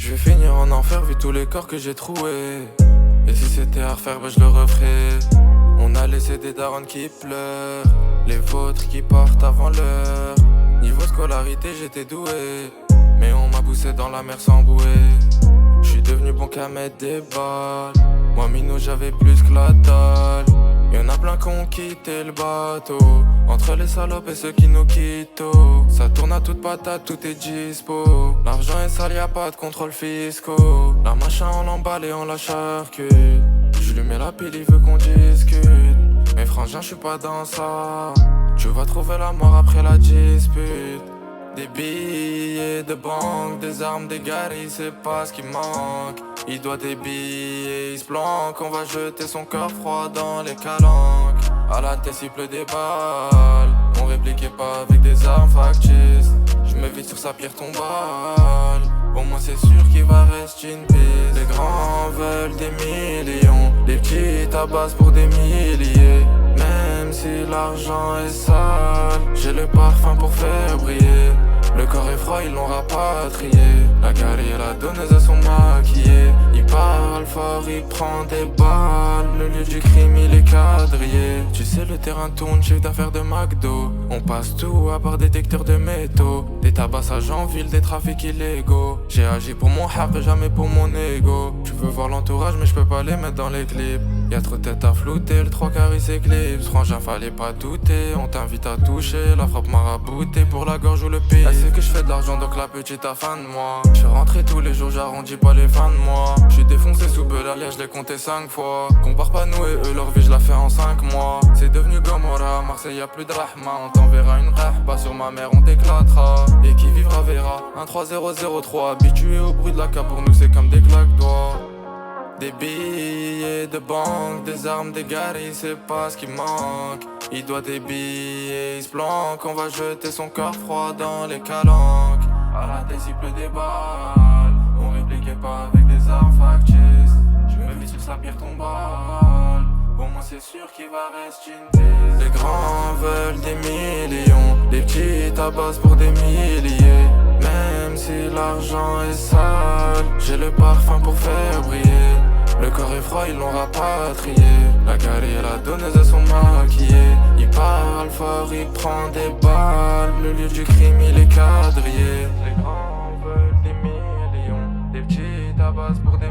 Je vais finir en enfer vu tous les corps que j'ai troués. Et si c'était à refaire, je le referais. On a laissé des darons qui pleurent, les vôtres qui partent avant l'heure. Niveau scolarité j'étais doué, mais on m'a poussé dans la mer sans bouée. J'suis devenu bon qu'à mettre des balles. Moi Mino j'avais plus que la dalle. Y'en a plein qui ont quitté le bateau, entre les salopes et ceux qui nous quittent. Ça tourne à toute patate, tout est dispo. L'argent est sale, y'a pas de contrôle fiscaux. La machin on l'emballe et on la charcute. Je lui mets la pile, il veut qu'on discute. Mais frangin, j'suis pas dans ça. Tu vas trouver la mort après la dispute. Des billets de banque, des armes, des garis, c'est pas ce qui manque. Il doit des billets, il se planque. On va jeter son corps froid dans les calanques. À la tête, il pleut des balles. On répliquait pas avec des armes factices. Je me vide sur sa pierre tombale. Au moins c'est sûr qu'il va rester une piste. Les grands veulent des millions, les petits tabassent pour des milliers. Même si l'argent est sale, j'ai le parfum pour faire briller. Le corps est froid, ils l'ont rapatrié. La galerie et la donneuse, elles sont maquillées. Il parle fort, il prend des balles. Le lieu du crime, il est quadrillé. Tu sais, le terrain tourne, chiffre d'affaires de McDo. On passe tout à part détecteurs de métaux. Des tabassages en ville, des trafics illégaux. J'ai agi pour mon haq, jamais pour mon ego. Tu veux voir l'entourage, mais je peux pas les mettre dans les clips. Y'a trop de têtes à flouter, le 3 quarts il s'éclipse. Frangin, fallait pas douter, on t'invite à toucher. La frappe m'a rabouté pour la gorge ou le pied. Elle sait que je fais de l'argent donc la petite a faim de moi. Je suis rentré tous les jours, j'arrondis pas les fins de mois. Je suis défoncé sous Belalia, je l'ai compté 5 fois. Compare pas nous et eux, leur vie je la fais en 5 mois. C'est devenu Gomorrah, Marseille y'a plus de rahma. On t'enverra une pas sur ma mère, on t'éclatera. Et qui vivra verra, 1-3-0-0-3. Habitué au bruit de la cape, pour nous c'est comme des claques doigts. Des billets de banque, des armes, des garis, c'est pas ce qui manque. Il doit des billets, il se planque. On va jeter son corps froid dans les calanques. À la tête, il pleut des balles. On répliquait pas avec des armes factices. Je me vis sur sa pierre tombale. Au moins c'est sûr qu'il va rester une piste. Les grands veulent des millions, les petits tabassent pour des milliers. Même si l'argent est sale, j'ai le parfum pour faire briller. Le corps est froid, ils l'ont rapatrié. La galerie et la donneuse, elles sont maquillées. Il parle fort, il prend des balles. Le lieu du crime, il est quadrillé. Les grands veulent des millions, des petits tabassent pour des